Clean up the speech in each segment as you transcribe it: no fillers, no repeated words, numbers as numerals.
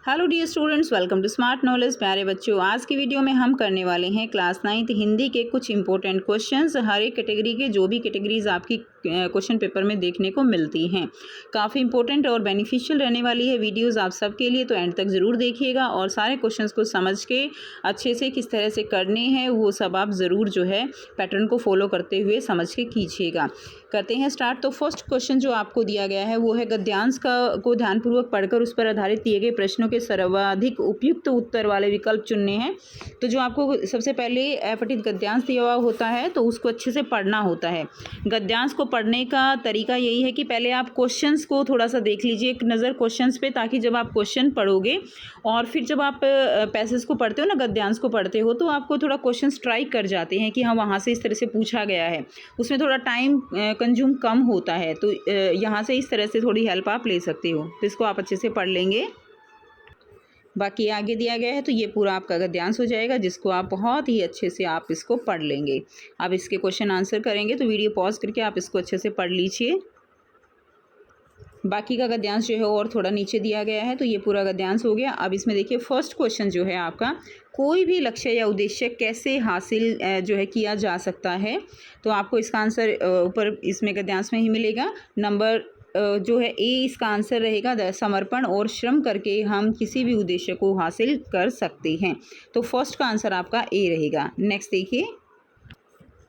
Hello dear students, welcome to smart knowledge. प्यारे बच्चों, आज की वीडियो में हम करने वाले हैं क्लास 9th हिंदी के कुछ इंपॉर्टेंट क्वेश्चंस। हर एक कैटेगरी के जो भी कैटेगरीज आपकी क्वेश्चन पेपर में देखने को मिलती हैं, काफ़ी इंपॉर्टेंट और बेनिफिशियल रहने वाली है वीडियोस आप सबके लिए। तो एंड तक ज़रूर देखिएगा और सारे क्वेश्चंस को समझ के अच्छे से किस तरह से करने हैं वो सब आप ज़रूर जो है पैटर्न को फॉलो करते हुए समझ के कीजिएगा। करते हैं स्टार्ट। तो फर्स्ट क्वेश्चन जो आपको दिया गया है वो है गद्यांश को ध्यानपूर्वक पढ़कर उस पर आधारित दिए गए प्रश्नों के सर्वाधिक उपयुक्त उत्तर वाले विकल्प चुनने हैं। तो जो आपको सबसे पहले अपठित गद्यांश दिया हुआ होता है तो उसको अच्छे से पढ़ना होता है। गद्यांश को पढ़ने का तरीका यही है कि पहले आप क्वेश्चंस को थोड़ा सा देख लीजिए, एक नज़र क्वेश्चंस पे, ताकि जब आप क्वेश्चन पढ़ोगे और फिर जब आप पैसेज को पढ़ते हो ना, गद्यांश को पढ़ते हो, तो आपको थोड़ा क्वेश्चन स्ट्राइक कर जाते हैं कि हाँ वहाँ से इस तरह से पूछा गया है। उसमें थोड़ा टाइम कंज्यूम कम होता है, तो यहाँ से इस तरह से थोड़ी हेल्प आप ले सकते हो। तो इसको आप अच्छे से पढ़ लेंगे। बाकी आगे दिया गया है तो ये पूरा आपका गद्यांश हो जाएगा, जिसको आप बहुत ही अच्छे से आप इसको पढ़ लेंगे। अब इसके क्वेश्चन आंसर करेंगे तो वीडियो पॉज करके आप इसको अच्छे से पढ़ लीजिए। बाकी का गद्यांश जो है और थोड़ा नीचे दिया गया है, तो ये पूरा गद्यांश हो गया। अब इसमें देखिए फर्स्ट क्वेश्चन जो है आपका, कोई भी लक्ष्य या उद्देश्य कैसे हासिल जो है किया जा सकता है। तो आपको इसका आंसर ऊपर इसमें गद्यांश में ही मिलेगा। नंबर जो है ए इसका आंसर रहेगा, समर्पण और श्रम करके हम किसी भी उद्देश्य को हासिल कर सकते हैं। तो फर्स्ट का आंसर आपका ए रहेगा। नेक्स्ट देखिए,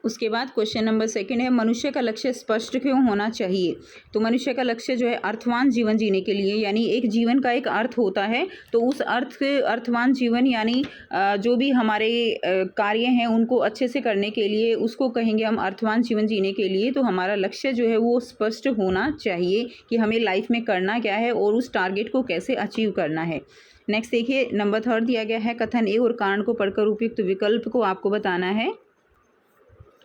उसके बाद क्वेश्चन नंबर सेकंड है, मनुष्य का लक्ष्य स्पष्ट क्यों होना चाहिए। तो मनुष्य का लक्ष्य जो है अर्थवान जीवन जीने के लिए, यानी एक जीवन का एक अर्थ होता है, तो उस अर्थवान जीवन यानी जो भी हमारे कार्य हैं उनको अच्छे से करने के लिए उसको कहेंगे हम अर्थवान जीवन जीने के लिए। तो हमारा लक्ष्य जो है वो स्पष्ट होना चाहिए कि हमें लाइफ में करना क्या है और उस टारगेट को कैसे अचीव करना है। नेक्स्ट देखिए, नंबर थर्ड दिया गया है, कथन ए और कारण को पढ़कर उपयुक्त विकल्प को आपको बताना है।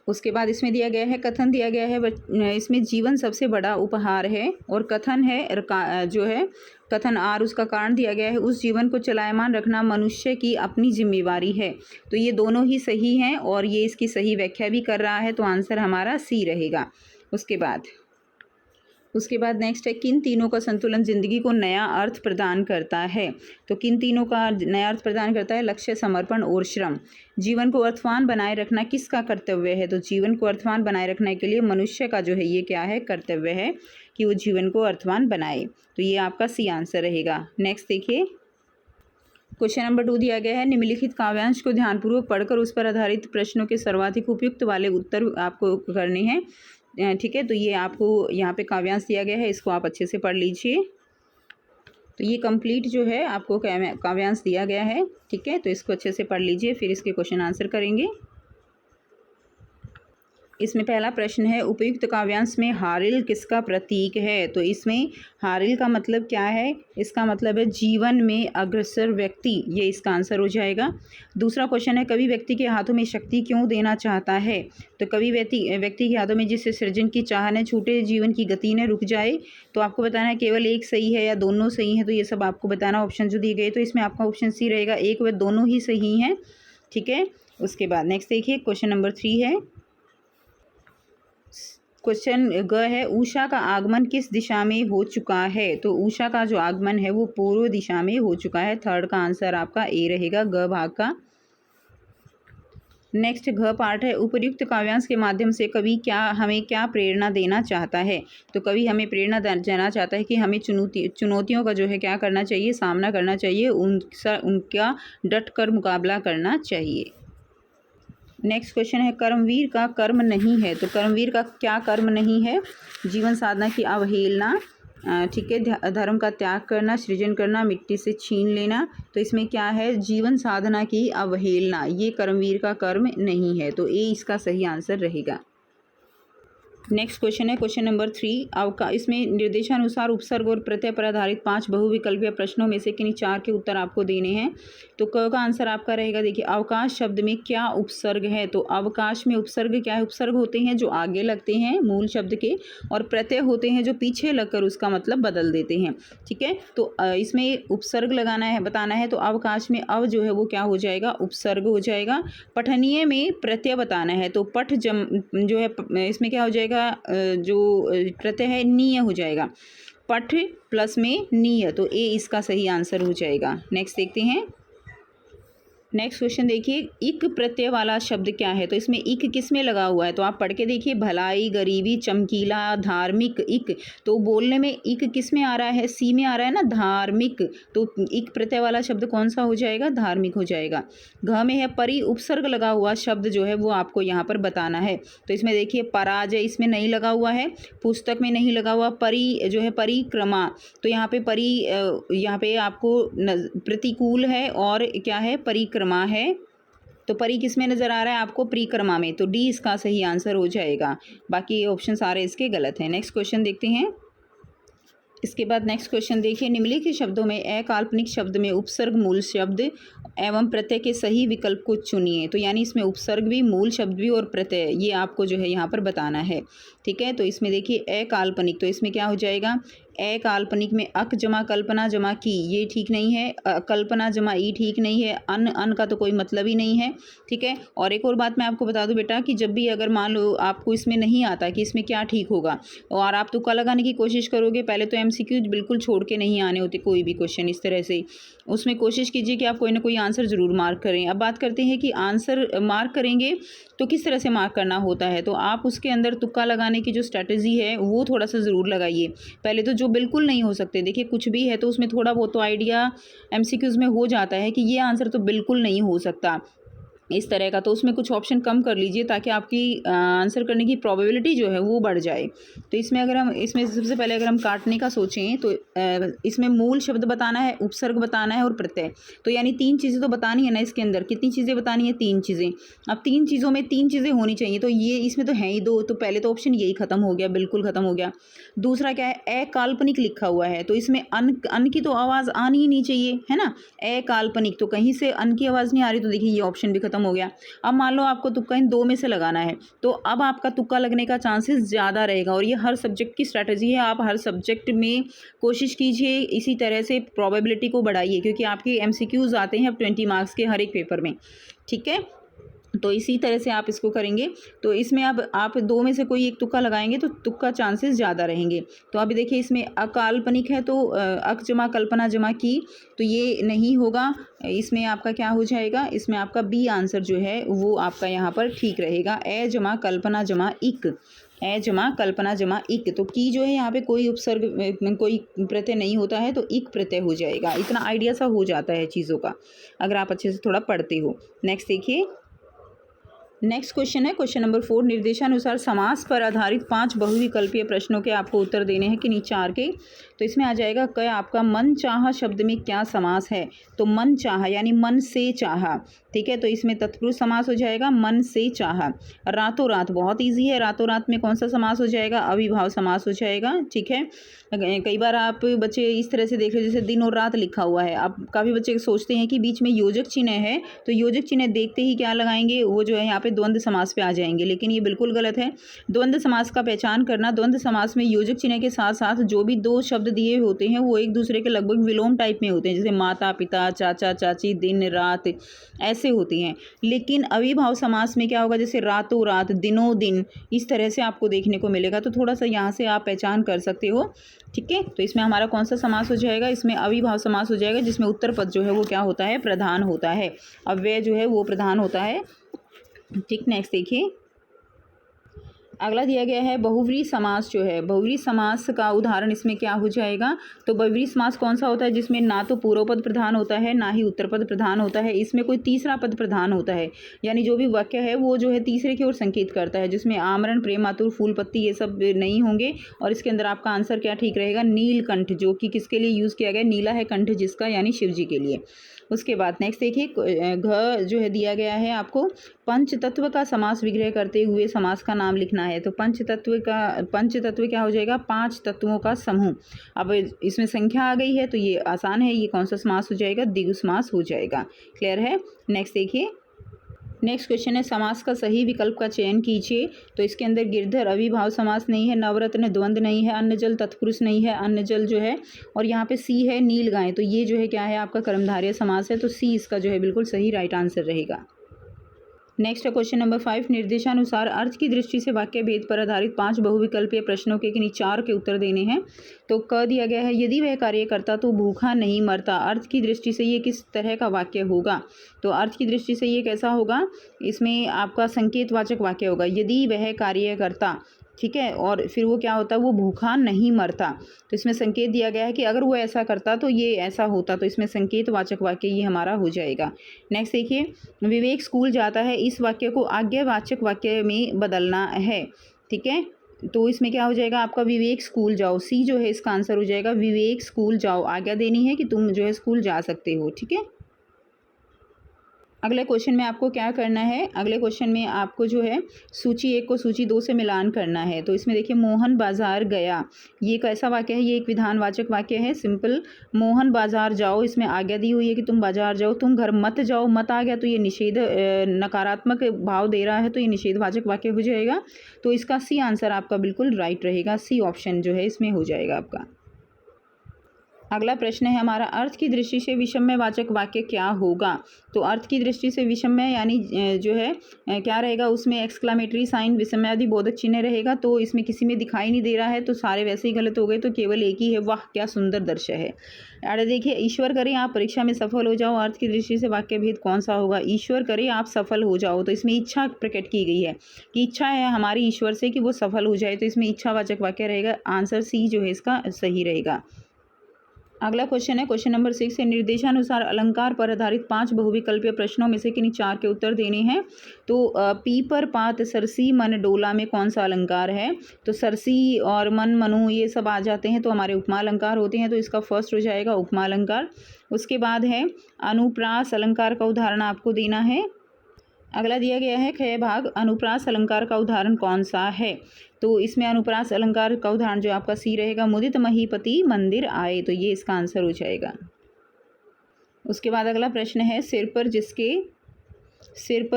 उसके बाद इसमें दिया गया है, कथन दिया गया है इसमें जीवन सबसे बड़ा उपहार है, और कथन है जो है कथन आर, उसका कारण दिया गया है, उस जीवन को चलायमान रखना मनुष्य की अपनी जिम्मेवारी है। तो ये दोनों ही सही हैं और ये इसकी सही व्याख्या भी कर रहा है, तो आंसर हमारा सी रहेगा। उसके बाद नेक्स्ट है, किन तीनों का संतुलन जिंदगी को नया अर्थ प्रदान करता है। तो किन तीनों का नया अर्थ प्रदान करता है, लक्ष्य, समर्पण और श्रम। जीवन को अर्थवान बनाए रखना किसका कर्तव्य है। तो जीवन को अर्थवान बनाए रखने के लिए मनुष्य का जो है ये क्या है, कर्तव्य है कि वो जीवन को अर्थवान बनाए। तो ये आपका सी आंसर रहेगा। नेक्स्ट देखिए, क्वेश्चन नंबर 2 दिया गया है, निम्नलिखित काव्यांश को ध्यानपूर्वक पढ़कर उस पर आधारित प्रश्नों के सर्वाधिक उपयुक्त वाले उत्तर आपको करने हैं। ठीक है, तो ये आपको यहाँ पे काव्यांश दिया गया है, इसको आप अच्छे से पढ़ लीजिए। तो ये कंप्लीट जो है आपको काव्यांश दिया गया है। ठीक है, तो इसको अच्छे से पढ़ लीजिए, फिर इसके क्वेश्चन आंसर करेंगे। इसमें पहला प्रश्न है, उपयुक्त काव्यांश में हारिल किसका प्रतीक है। तो इसमें हारिल का मतलब क्या है, इसका मतलब है जीवन में अग्रसर व्यक्ति, ये इसका आंसर हो जाएगा। दूसरा क्वेश्चन है, कवि व्यक्ति के हाथों में शक्ति क्यों देना चाहता है। तो कवि व्यक्ति के हाथों में जिससे सृजन की चाह न छूटे, जीवन की गति न रुक जाए। तो आपको बताना है केवल एक सही है या दोनों सही हैं, तो ये सब आपको बताना। ऑप्शन जो दिए गए तो इसमें आपका ऑप्शन सी रहेगा, एक व दोनों ही सही हैं। ठीक है, उसके बाद नेक्स्ट देखिए, क्वेश्चन नंबर 3 है, क्वेश्चन ग है, उषा का आगमन किस दिशा में हो चुका है। तो उषा का जो आगमन है वो पूर्व दिशा में हो चुका है। थर्ड का आंसर आपका ए रहेगा, ग भाग का। नेक्स्ट घ पार्ट है, उपर्युक्त काव्यांश के माध्यम से कवि हमें क्या प्रेरणा देना चाहता है। तो कवि हमें प्रेरणा देना चाहता है कि हमें चुनौतियों का जो है क्या करना चाहिए, सामना करना चाहिए, उनका डट कर मुकाबला करना चाहिए। नेक्स्ट क्वेश्चन है, कर्मवीर का कर्म नहीं है। तो कर्मवीर का क्या कर्म नहीं है, जीवन साधना की अवहेलना, ठीक है, धर्म का त्याग करना, सृजन करना, मिट्टी से छीन लेना। तो इसमें क्या है, जीवन साधना की अवहेलना, ये कर्मवीर का कर्म नहीं है। तो ए इसका सही आंसर रहेगा। नेक्स्ट क्वेश्चन है, क्वेश्चन नंबर 3, इसमें निर्देशानुसार उपसर्ग और प्रत्यय पर आधारित 5 बहुविकल्पीय प्रश्नों में से किन्हीं 4 के उत्तर आपको देने हैं। तो क का आंसर आपका रहेगा, देखिए, अवकाश शब्द में क्या उपसर्ग है। तो अवकाश में उपसर्ग क्या है, उपसर्ग होते हैं जो आगे लगते हैं मूल शब्द के, और प्रत्यय होते हैं जो पीछे लगकर उसका मतलब बदल देते हैं। ठीक है, तो इसमें उपसर्ग लगाना है, बताना है। तो अवकाश में अव जो है वो क्या हो जाएगा, उपसर्ग हो जाएगा। पठनीय में प्रत्यय बताना है, तो पठ जो है इसमें क्या हो जाएगा, जो प्रत्यय है नीय हो जाएगा। पठ प्लस में नीय, तो ए इसका सही आंसर हो जाएगा। नेक्स्ट देखते हैं। नेक्स्ट क्वेश्चन देखिए, इक प्रत्यय वाला शब्द क्या है? तो इसमें इक किस में लगा हुआ है? तो आप पढ़ के देखिए, भलाई, गरीबी, चमकीला, धार्मिक, इक। तो बोलने में इक किस में आ रहा है? सी में आ रहा है ना, धार्मिक। तो इक प्रत्यय वाला शब्द कौन सा हो जाएगा? धार्मिक हो जाएगा। घ में है परि उपसर्ग लगा हुआ शब्द जो है वो आपको यहाँ पर बताना है। तो इसमें देखिए, पराजय इसमें नहीं लगा हुआ है, पुस्तक में नहीं लगा हुआ, परि जो है परिक्रमा, तो यहाँ पे परि यहाँ पे आपको प्रतिकूल है और क्या है? परिक्रमा है। तो परी किस में नज़र आ रहा है आपको? परिक्रमा में। तो डी इसका सही आंसर हो जाएगा। बाकी ये ऑप्शन सारे इसके गलत हैं। नेक्स्ट क्वेश्चन देखते हैं। इसके बाद नेक्स्ट क्वेश्चन देखिए, निम्नलिखित शब्दों में अकाल्पनिक शब्द में उपसर्ग, मूल शब्द एवं प्रत्यय के सही विकल्प को चुनिए। तो यानी इसमें उपसर्ग भी, मूल शब्द भी और प्रत्यय, ये आपको जो है यहाँ पर बताना है। ठीक है, तो इसमें देखिए अकाल्पनिक, तो इसमें क्या हो जाएगा? अकाल्पनिक में अक जमा कल्पना जमा की, ये ठीक नहीं है। कल्पना जमा ई ठीक नहीं है। अन का तो कोई मतलब ही नहीं है। ठीक है, और एक और बात मैं आपको बता दूं बेटा, कि जब भी अगर मान लो आपको इसमें नहीं आता कि इसमें क्या ठीक होगा और आप तुक्का लगाने की कोशिश करोगे, पहले तो एमसीक्यू बिल्कुल छोड़ के नहीं आने होते कोई भी क्वेश्चन इस तरह से। उसमें कोशिश कीजिए कि आप कोई ना कोई आंसर ज़रूर मार्क करें। अब बात करते हैं कि आंसर मार्क करेंगे तो किस तरह से मार्क करना होता है। तो आप उसके अंदर तुक्का लगाने की जो स्ट्रैटेजी है वो थोड़ा सा ज़रूर लगाइए। पहले तो जो बिल्कुल नहीं हो सकते, देखिए कुछ भी है तो उसमें थोड़ा बहुत तो आइडिया एमसीक्यूज़ में हो जाता है कि ये आंसर तो बिल्कुल नहीं हो सकता इस तरह का, तो उसमें कुछ ऑप्शन कम कर लीजिए ताकि आपकी आंसर करने की प्रोबेबिलिटी जो है वो बढ़ जाए। तो इसमें अगर हम इसमें सबसे पहले अगर हम काटने का सोचें तो इसमें मूल शब्द बताना है, उपसर्ग बताना है और प्रत्यय। तो यानी 3 चीज़ें तो बतानी है ना इसके अंदर। कितनी चीज़ें बतानी है? 3 चीज़ें। अब 3 चीज़ों में 3 चीज़ें होनी चाहिए, तो ये इसमें तो हैं ही 2, तो पहले तो ऑप्शन यही खत्म हो गया, बिल्कुल खत्म हो गया। दूसरा क्या है? अकाल्पनिक लिखा हुआ है, तो इसमें अन की तो आवाज़ आनी ही नहीं चाहिए, है ना। अकाल्पनिक, तो कहीं से अन की आवाज़ नहीं आ रही, तो देखिए ये ऑप्शन भी खत्म हो गया। अब मान लो आपको तुक्का इन 2 में से लगाना है, तो अब आपका तुक्का लगने का चांसेस ज़्यादा रहेगा, और ये हर सब्जेक्ट की स्ट्रैटेजी है। आप हर सब्जेक्ट में कोशिश कीजिए इसी तरह से प्रोबेबिलिटी को बढ़ाइए, क्योंकि आपके एमसीक्यूज़ आते हैं अब 20 मार्क्स के हर एक पेपर में। ठीक है, तो इसी तरह से आप इसको करेंगे। तो इसमें अब आप 2 में से कोई एक तुक्का लगाएंगे तो तुक्का चांसेस ज़्यादा रहेंगे। तो अभी देखिए इसमें अकाल्पनिक है, तो अक जमा कल्पना जमा की, तो ये नहीं होगा। इसमें आपका क्या हो जाएगा? इसमें आपका बी आंसर जो है वो आपका यहाँ पर ठीक रहेगा। अ जमा कल्पना जमा इक, अ जमा कल्पना जमा इक, तो की जो है यहाँ पे कोई उपसर्ग कोई प्रत्यय नहीं होता है, तो इक प्रत्यय हो जाएगा। इतना आइडिया सा हो जाता है चीज़ों का अगर आप अच्छे से थोड़ा पढ़ते हो। नेक्स्ट देखिए, नेक्स्ट क्वेश्चन है क्वेश्चन नंबर 4। निर्देशानुसार समास पर आधारित 5 बहुविकल्पीय प्रश्नों के आपको उत्तर देने हैं किन्हीं 4 के। तो इसमें आ जाएगा क आपका मन चाहा शब्द में क्या समास है? तो मन चाहा यानी मन से चाहा। ठीक है, तो इसमें तत्पुरुष समास हो जाएगा, मन से चाहा। रातों रात बहुत इजी है, रातों रात में कौन सा समास हो जाएगा? अविभाव समास हो जाएगा। ठीक है, कई बार आप बच्चे इस तरह से देख रहे जैसे दिन और रात लिखा हुआ है। अब काफ़ी बच्चे सोचते हैं कि बीच में योजक चिन्ह है, तो योजक चिन्ह देखते ही क्या लगाएंगे? वो जो है यहाँ पे द्वंद्व समास पे आ जाएंगे, लेकिन ये बिल्कुल गलत है। द्वंद्व समास का पहचान करना, द्वंद्व समास में योजक चिन्ह के साथ साथ जो भी 2 शब्द दिए होते हैं वो एक दूसरे के लगभग विलोम टाइप में होते हैं, जैसे माता पिता, चाचा चाची, दिन रात, ऐसे होती हैं। लेकिन अविभाव समास में क्या होगा? जैसे रातों रात, दिनों दिन, इस तरह से आपको देखने को मिलेगा। तो थोड़ा सा यहाँ से आप पहचान कर सकते हो। ठीक है, तो इसमें हमारा कौन सा समास हो जाएगा? इसमें अविभाव समास हो जाएगा, जिसमें उत्तर पद जो है वो क्या होता है? प्रधान होता है। अव्यय जो है वो प्रधान होता है। ठीक, नेक्स्ट देखिए, अगला दिया गया है बहुव्रीहि समास जो है, बहुव्रीहि समास का उदाहरण इसमें क्या हो जाएगा? तो बहुव्रीहि समास कौन सा होता है? जिसमें ना तो पूर्व पद प्रधान होता है ना ही उत्तर पद प्रधान होता है, इसमें कोई तीसरा पद प्रधान होता है, यानी जो भी वाक्य है वो जो है तीसरे की ओर संकेत करता है, जिसमें आमरण, प्रेम आतुर, फूल पत्ती ये सब नहीं होंगे। और इसके अंदर आपका आंसर क्या ठीक रहेगा? नीलकंठ, जो कि किसके लिए यूज़ किया गया? नीला है कंठ जिसका, यानी शिव जी के लिए। उसके बाद नेक्स्ट देखिए, घ जो है दिया गया है आपको, पंच तत्व का समास विग्रह करते हुए समास का नाम लिखना है। तो पंच तत्व क्या हो जाएगा? 5 तत्वों का समूह। अब इसमें संख्या आ गई है तो ये आसान है, ये कौन सा समास हो जाएगा? द्विगु समास हो जाएगा। क्लियर है? नेक्स्ट देखिए, नेक्स्ट क्वेश्चन है समास का सही विकल्प का चयन कीजिए। तो इसके अंदर गिरधर अविभाव समास नहीं है, नवरत्न द्वंद्व नहीं है, अन्न जल तत्पुरुष नहीं है, अन्न जल जो है, और यहाँ पे सी है नील गाय, तो ये जो है क्या है? आपका कर्मधारय समास है। तो सी इसका जो है बिल्कुल सही राइट आंसर रहेगा। नेक्स्ट क्वेश्चन नंबर 5, निर्देशानुसार अर्थ की दृष्टि से वाक्य भेद पर आधारित 5 बहुविकल्पीय प्रश्नों के किन्हीं 4 के उत्तर देने हैं। तो क दिया गया है, यदि वह कार्य करता तो भूखा नहीं मरता। अर्थ की दृष्टि से ये किस तरह का वाक्य होगा? तो अर्थ की दृष्टि से ये कैसा होगा? इसमें आपका संकेतवाचक वाक्य होगा, यदि वह कार्य करता, ठीक है, और फिर वो क्या होता है, वो भूखा नहीं मरता। तो इसमें संकेत दिया गया है कि अगर वो ऐसा करता तो ये ऐसा होता, तो इसमें संकेतवाचक वाक्य ये हमारा हो जाएगा। नेक्स्ट देखिए, विवेक स्कूल जाता है, इस वाक्य को आज्ञावाचक वाक्य में बदलना है, ठीक है। तो इसमें क्या हो जाएगा आपका, विवेक स्कूल जाओ, सी जो है इसका आंसर हो जाएगा, विवेक स्कूल जाओ। आज्ञा देनी है कि तुम जो है स्कूल जा सकते हो, ठीक है। अगले क्वेश्चन में आपको क्या करना है, अगले क्वेश्चन में आपको जो है सूची 1 को सूची 2 से मिलान करना है। तो इसमें देखिए, मोहन बाजार गया, ये कैसा वाक्य है? ये एक विधानवाचक वाक्य है, सिंपल। मोहन बाजार जाओ, इसमें आज्ञा दी हुई है कि तुम बाजार जाओ। तुम घर मत जाओ, मत आ गया तो ये निषेध, नकारात्मक भाव दे रहा है, तो ये निषेधवाचक वाक्य हो जाएगा। तो इसका सी आंसर आपका बिल्कुल राइट रहेगा, सी ऑप्शन जो है इसमें हो जाएगा आपका। अगला प्रश्न है हमारा, अर्थ की दृष्टि से विषम्यवाचक वाक्य क्या होगा? तो अर्थ की दृष्टि से विषम्य यानी जो है क्या रहेगा, उसमें एक्सक्लामेटरी साइन, विषम्यादि बोधक चिन्ह रहेगा। तो इसमें किसी में दिखाई नहीं दे रहा है, तो सारे वैसे ही गलत हो गए, तो केवल एक ही है, वाह क्या सुंदर दृश्य है। अरे देखिए, ईश्वर करे आप परीक्षा में सफल हो जाओ, अर्थ की दृष्टि से वाक्य भेद कौन सा होगा? ईश्वर करे आप सफल हो जाओ, तो इसमें इच्छा प्रकट की गई है कि इच्छा है हमारी ईश्वर से कि वो सफल हो जाए, तो इसमें इच्छावाचक वाक्य रहेगा। आंसर सी जो है इसका सही रहेगा। अगला क्वेश्चन है क्वेश्चन नंबर 6 है, निर्देशानुसार अलंकार पर आधारित 5 बहुविकल्पीय प्रश्नों में से किन्हीं 4 के उत्तर देने हैं। तो पीपर पात सरसी मन डोला में कौन सा अलंकार है? तो सरसी और मन मनु ये सब आ जाते हैं, तो हमारे उपमा अलंकार होते हैं, तो इसका फर्स्ट हो जाएगा उपमा अलंकार। उसके बाद है अनुप्रास अलंकार का उदाहरण आपको देना है। अगला दिया गया है ख भाग, अनुप्रास अलंकार का उदाहरण कौन सा है? तो इसमें अनुप्रास अलंकार का उदाहरण जो आपका सी रहेगा, मुदित महीपति मंदिर आए, तो ये इसका आंसर हो जाएगा। उसके बाद अगला प्रश्न है, सिर पर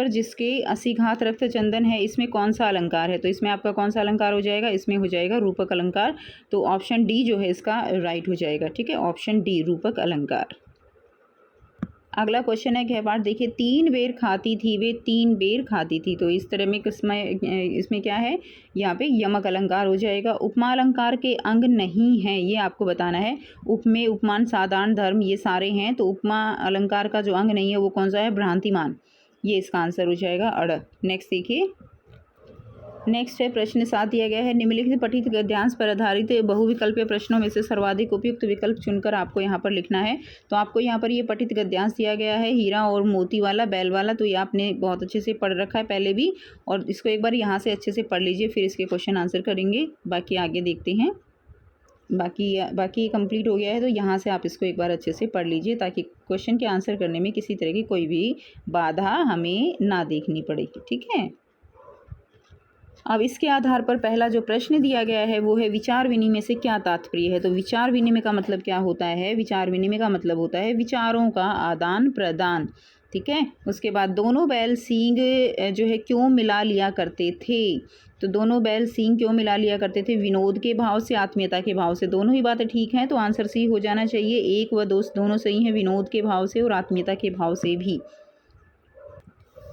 जिसके 80 घात रक्त चंदन है, इसमें कौन सा अलंकार है? तो इसमें आपका कौन सा अलंकार हो जाएगा? इसमें हो जाएगा रूपक अलंकार। तो ऑप्शन डी जो है इसका राइट हो जाएगा, ठीक है, ऑप्शन डी रूपक अलंकार। अगला क्वेश्चन है घेपाठ, देखिए 3 बेर खाती थी, वे 3 बेर खाती थी, तो इस तरह में इसमें क्या है, यहाँ पे यमक अलंकार हो जाएगा। उपमा अलंकार के अंग नहीं हैं, ये आपको बताना है। उपमेय, उपमान, साधारण, धर्म ये सारे हैं, तो उपमा अलंकार का जो अंग नहीं है वो कौन सा है? भ्रांतिमान, ये इसका आंसर हो जाएगा अड़। नेक्स्ट देखिए, नेक्स्ट है प्रश्न 7 दिया गया है, निम्नलिखित पठित गद्यांश पर आधारित बहुविकल्पीय प्रश्नों में से सर्वाधिक उपयुक्त विकल्प चुनकर आपको यहाँ पर लिखना है। तो आपको यहाँ पर ये पठित गद्यांश दिया गया है, हीरा और मोती वाला, बैल वाला, तो ये आपने बहुत अच्छे से पढ़ रखा है पहले भी, और इसको एक बार यहाँ से अच्छे से पढ़ लीजिए, फिर इसके क्वेश्चन आंसर करेंगे। बाकी आगे देखते हैं, बाकी कंप्लीट हो गया है, तो यहाँ से आप इसको एक बार अच्छे से पढ़ लीजिए, ताकि क्वेश्चन के आंसर करने में किसी तरह की कोई भी बाधा हमें ना देखनी पड़ेगी, ठीक है। अब इसके आधार पर पहला जो प्रश्न दिया गया है वो है, विचार विनिमय से क्या तात्पर्य है? तो विचार विनिमय का मतलब क्या होता है? विचार विनिमय का मतलब होता है विचारों का आदान प्रदान, ठीक है। उसके बाद दोनों बैल सींग जो है क्यों मिला लिया करते थे? तो दोनों बैल सींग क्यों मिला लिया करते थे? विनोद के भाव से, आत्मीयता के भाव से, दोनों ही बातें ठीक हैं, तो आंसर सी हो जाना चाहिए। 1 व 2 दोनों सही हैं, विनोद के भाव से और आत्मीयता के भाव से भी।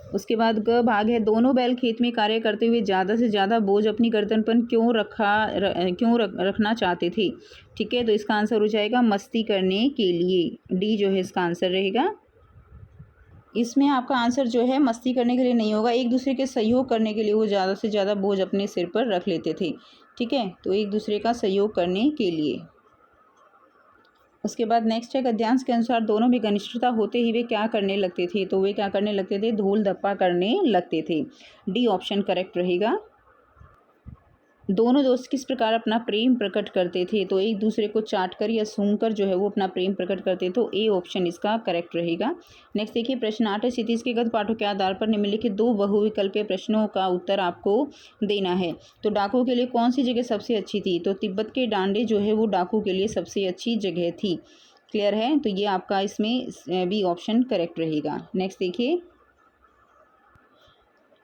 उसके बाद ग भाग है, दोनों बैल खेत में कार्य करते हुए ज़्यादा से ज़्यादा बोझ अपनी गर्दन पर क्यों रखना चाहते थे? ठीक है, तो इसका आंसर हो जाएगा मस्ती करने के लिए, डी जो है इसका आंसर रहेगा। इसमें आपका आंसर जो है मस्ती करने के लिए नहीं होगा, एक दूसरे के सहयोग करने के लिए वो ज़्यादा से ज़्यादा बोझ अपने सिर पर रख लेते थे, ठीक है, तो एक दूसरे का सहयोग करने के लिए। उसके बाद नेक्स्ट है, गद्यांश के अनुसार दोनों में घनिष्ठता होते ही वे क्या करने लगते थे? तो वे क्या करने लगते थे? धूल धप्पा करने लगते थे, डी ऑप्शन करेक्ट रहेगा। दोनों दोस्त किस प्रकार अपना प्रेम प्रकट करते थे? तो एक दूसरे को चाटकर या सूंघकर जो है वो अपना प्रेम प्रकट करते, तो ए ऑप्शन इसका करेक्ट रहेगा। नेक्स्ट देखिए, प्रश्न 8 है, क्षितिज के गत पाठों के आधार पर निम्नलिखित 2 बहुविकल्पीय प्रश्नों का उत्तर आपको देना है। तो डाकू के लिए कौन सी जगह सबसे अच्छी थी? तो तिब्बत के डांडे जो है वो डाकू के लिए सबसे अच्छी जगह थी। क्लियर है, तो ये आपका इसमें बी ऑप्शन करेक्ट रहेगा। नेक्स्ट देखिए,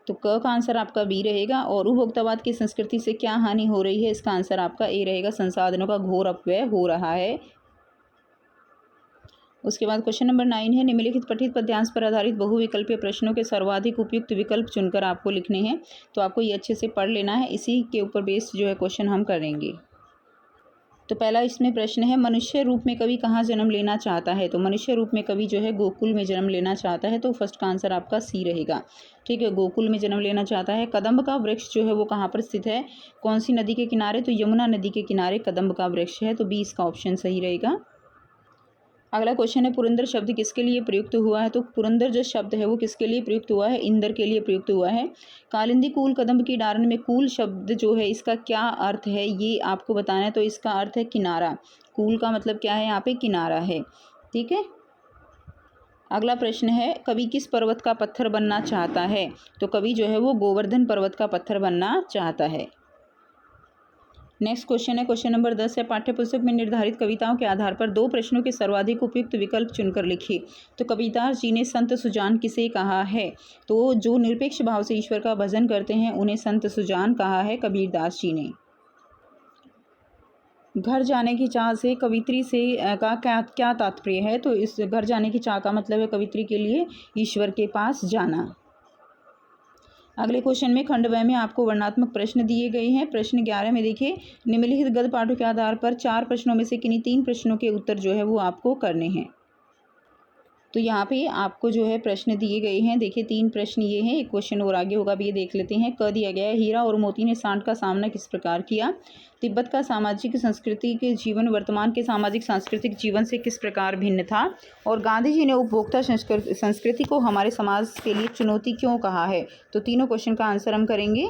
तो क का आंसर आपका बी रहेगा। और उपभोक्तावाद की संस्कृति से क्या हानि हो रही है? इसका आंसर आपका ए रहेगा, संसाधनों का घोर अपव्यय हो रहा है। उसके बाद क्वेश्चन नंबर 9 है, निम्नलिखित पठित पद्यांश पर आधारित बहुविकल्पीय प्रश्नों के सर्वाधिक उपयुक्त विकल्प चुनकर आपको लिखने हैं। तो आपको ये अच्छे से पढ़ लेना है, इसी के ऊपर बेस्ड जो है क्वेश्चन हम करेंगे। तो पहला इसमें प्रश्न है, मनुष्य रूप में कवि कहाँ जन्म लेना चाहता है? तो मनुष्य रूप में कवि जो है गोकुल में जन्म लेना चाहता है, तो फर्स्ट का आंसर आपका सी रहेगा। ठीक है, गोकुल में जन्म लेना चाहता है। कदम्ब का वृक्ष जो है वो कहाँ पर स्थित है? कौन सी नदी के किनारे? तो यमुना नदी के किनारे कदम्ब का वृक्ष है, तो बी इसका ऑप्शन सही रहेगा। अगला क्वेश्चन है, पुरंदर शब्द किसके लिए प्रयुक्त हुआ है? तो पुरंदर जो शब्द है वो किसके लिए प्रयुक्त हुआ है? इंद्र के लिए प्रयुक्त हुआ है। कालिंदी कूल कदम्ब की डारन में कूल शब्द जो है इसका क्या अर्थ है, ये आपको बताना है। तो इसका अर्थ है किनारा। कूल का मतलब क्या है? यहाँ पे किनारा है। ठीक है। अगला प्रश्न है, कवि किस पर्वत का पत्थर बनना चाहता है? तो कवि जो है वो गोवर्धन पर्वत का पत्थर बनना चाहता है। नेक्स्ट क्वेश्चन है, क्वेश्चन नंबर 10 है, पाठ्यपुस्तक में निर्धारित कविताओं के आधार पर 2 प्रश्नों के सर्वाधिक उपयुक्त विकल्प चुनकर लिखिए। तो कबीरदास जी ने संत सुजान किसे कहा है? तो जो निरपेक्ष भाव से ईश्वर का भजन करते हैं उन्हें संत सुजान कहा है कबीरदास जी ने। घर जाने की चाह से कवित्री से का क्या तात्पर्य है? तो इस घर जाने की चाह का मतलब है कवित्री के लिए ईश्वर के पास जाना। अगले क्वेश्चन में खंड व में आपको वर्णात्मक प्रश्न दिए गए हैं। प्रश्न 11 में देखिए, निम्नलिखित गद्य पाठों के आधार पर 4 प्रश्नों में से किन्हीं 3 प्रश्नों के उत्तर जो है वो आपको करने हैं। तो यहाँ पे आपको जो है प्रश्न दिए गए हैं। देखिए 3 प्रश्न ये हैं, एक क्वेश्चन और आगे होगा, भी ये देख लेते हैं। क दिया गया है, हीरा और मोती ने सांड का सामना किस प्रकार किया? तिब्बत का सामाजिक संस्कृति के जीवन वर्तमान के सामाजिक सांस्कृतिक जीवन से किस प्रकार भिन्न था? और गांधी जी ने उपभोक्ता संस्कृति को हमारे समाज के लिए चुनौती क्यों कहा है? तो तीनों क्वेश्चन का आंसर हम करेंगे।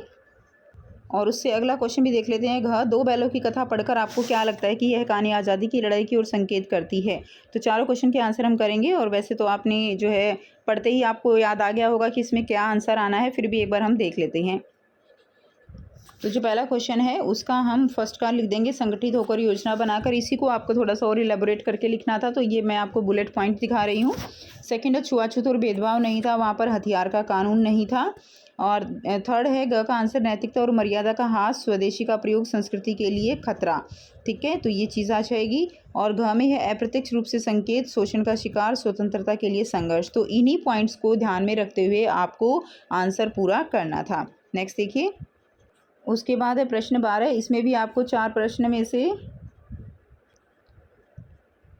और उससे अगला क्वेश्चन भी देख लेते हैं। घ 2 बैलों की कथा पढ़कर आपको क्या लगता है कि यह कहानी आज़ादी की लड़ाई की ओर संकेत करती है? तो चारों क्वेश्चन के आंसर हम करेंगे। और वैसे तो आपने जो है पढ़ते ही आपको याद आ गया होगा कि इसमें क्या आंसर आना है, फिर भी एक बार हम देख लेते हैं। तो जो पहला क्वेश्चन है उसका हम फर्स्ट का लिख देंगे, संगठित होकर योजना बनाकर। इसी को आपको थोड़ा सा और इलेबोरेट करके लिखना था, तो ये मैं आपको बुलेट पॉइंट दिखा रही हूँ। सेकंड है, छुआछूत और भेदभाव नहीं था, वहाँ पर हथियार का कानून नहीं था। और थर्ड है, ग का आंसर, नैतिकता और मर्यादा का ह्रास, स्वदेशी का प्रयोग संस्कृति के लिए खतरा। ठीक है, तो ये चीज़ आ जाएगी। और घ में है, अप्रत्यक्ष रूप से संकेत, शोषण का शिकार, स्वतंत्रता के लिए संघर्ष। तो इन्हीं पॉइंट्स को ध्यान में रखते हुए आपको आंसर पूरा करना था। नेक्स्ट देखिए, उसके बाद है प्रश्न 12। इसमें भी आपको 4 प्रश्न में से,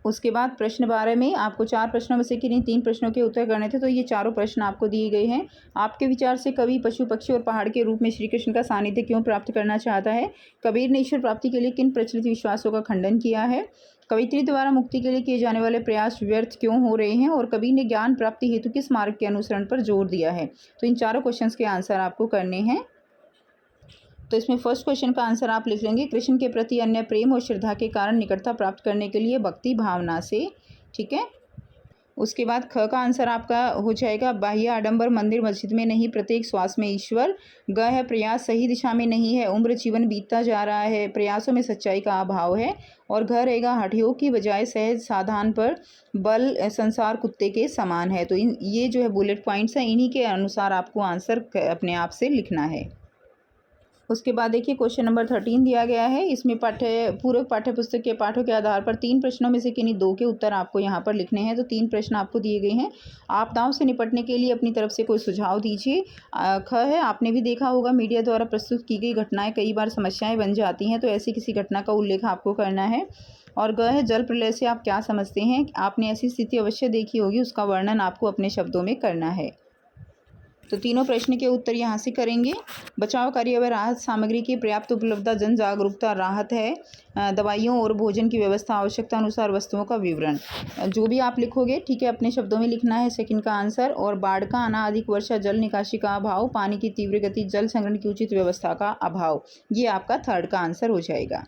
उसके बाद प्रश्न 12 में आपको 4 प्रश्नों में से किन्हीं 3 प्रश्नों के उत्तर करने थे। तो ये चारों प्रश्न आपको दिए गए हैं। आपके विचार से कवि पशु पक्षी और पहाड़ के रूप में श्री कृष्ण का सानिध्य क्यों प्राप्त करना चाहता है? कबीर ने ईश्वर प्राप्ति के लिए किन प्रचलित विश्वासों का खंडन किया है? कवित्री द्वारा मुक्ति के लिए किए जाने वाले प्रयास व्यर्थ क्यों हो रहे हैं? और कबीर ने ज्ञान प्राप्ति हेतु किस मार्ग के अनुसरण पर जोर दिया है? तो इन चारों क्वेश्चन के आंसर आपको करने हैं। तो इसमें फर्स्ट क्वेश्चन का आंसर आप लिख लेंगे, कृष्ण के प्रति अन्य प्रेम और श्रद्धा के कारण निकटता प्राप्त करने के लिए भक्ति भावना से। ठीक है, उसके बाद ख का आंसर आपका हो जाएगा, बाह्य आडंबर, मंदिर मस्जिद में नहीं, प्रत्येक श्वास में ईश्वर। ग है, प्रयास सही दिशा में नहीं है, उम्र जीवन बीतता जा रहा है, प्रयासों में सच्चाई का अभाव है। और घ रहेगा, हठयोग की बजाय सहज साधान पर बल, संसार कुत्ते के समान है। तो ये जो है बुलेट पॉइंट्स हैं, इन्हीं के अनुसार आपको आंसर अपने आप से लिखना है। उसके बाद देखिए क्वेश्चन नंबर 13 दिया गया है। इसमें पूरक पाठ्यपुस्तक के पाठों के आधार पर 3 प्रश्नों में से किन्हीं 2 के उत्तर आपको यहाँ पर लिखने हैं। तो 3 प्रश्न आपको दिए गए हैं। आपदाओं से निपटने के लिए अपनी तरफ से कोई सुझाव दीजिए। ख है, आपने भी देखा होगा मीडिया द्वारा प्रस्तुत की गई घटनाएं कई बार समस्याएं बन जाती हैं, तो ऐसी किसी घटना का उल्लेख आपको करना है। और ग है, जल प्रलय से आप क्या समझते हैं? आपने ऐसी स्थिति अवश्य देखी होगी, उसका वर्णन आपको अपने शब्दों में करना है। तो तीनों प्रश्न के उत्तर यहाँ से करेंगे। बचाव कार्य व राहत सामग्री की पर्याप्त उपलब्धता, जन जागरूकता, राहत है, दवाइयों और भोजन की व्यवस्था, आवश्यकता अनुसार वस्तुओं का विवरण। जो भी आप लिखोगे, ठीक है, अपने शब्दों में लिखना है सेकंड का आंसर। और बाढ़ का आना, अधिक वर्षा, जल निकासी का अभाव, पानी की तीव्र गति, जल संग्रहण की उचित व्यवस्था का अभाव, ये आपका थर्ड का आंसर हो जाएगा।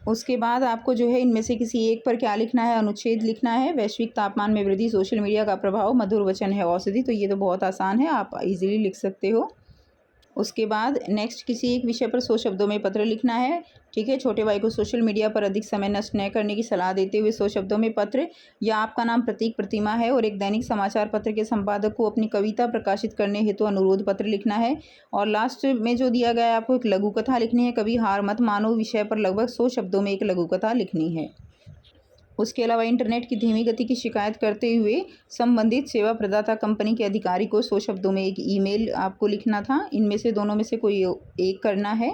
उसके बाद आपको जो है इनमें से किसी एक पर क्या लिखना है? अनुच्छेद लिखना है। वैश्विक तापमान में वृद्धि, सोशल मीडिया का प्रभाव, मधुर वचन है औषधि। तो ये तो बहुत आसान है, आप इजीली लिख सकते हो। उसके बाद नेक्स्ट किसी एक विषय पर 100 शब्दों में पत्र लिखना है। ठीक है, छोटे भाई को सोशल मीडिया पर अधिक समय नष्ट न करने की सलाह देते हुए 100 शब्दों में पत्र। या आपका नाम प्रतीक प्रतिमा है और एक दैनिक समाचार पत्र के संपादक को अपनी कविता प्रकाशित करने हेतु अनुरोध पत्र लिखना है। और लास्ट में जो दिया गया है, आपको एक लघु कथा लिखनी है। कभी हार मत मानो विषय पर लगभग 100 शब्दों में एक लघु कथा लिखनी है। उसके अलावा इंटरनेट की धीमी गति की शिकायत करते हुए संबंधित सेवा प्रदाता कंपनी के अधिकारी को 100 शब्दों में एक ईमेल आपको लिखना था। इनमें से दोनों में से कोई एक करना है।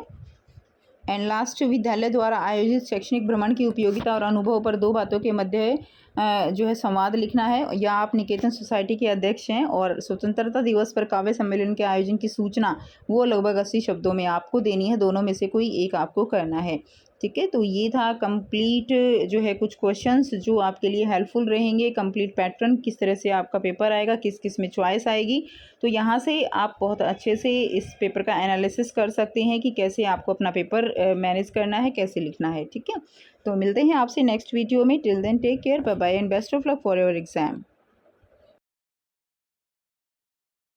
एंड लास्ट, विद्यालय द्वारा आयोजित शैक्षणिक भ्रमण की उपयोगिता और अनुभव पर 2 बातों के मध्य जो है संवाद लिखना है। या आप निकेतन सोसाइटी के अध्यक्ष हैं और स्वतंत्रता दिवस पर काव्य सम्मेलन के आयोजन की सूचना वो लगभग 80 शब्दों में आपको देनी है। दोनों में से कोई एक आपको करना है। ठीक है, तो ये था कंप्लीट जो है कुछ क्वेश्चंस जो आपके लिए हेल्पफुल रहेंगे। कंप्लीट पैटर्न, किस तरह से आपका पेपर आएगा, किस किस में चॉइस आएगी। तो यहाँ से आप बहुत अच्छे से इस पेपर का एनालिसिस कर सकते हैं कि कैसे आपको अपना पेपर मैनेज करना है, कैसे लिखना है। ठीक है, तो मिलते हैं आपसे नेक्स्ट वीडियो में। Till then take care, bye bye and best of luck for your exam.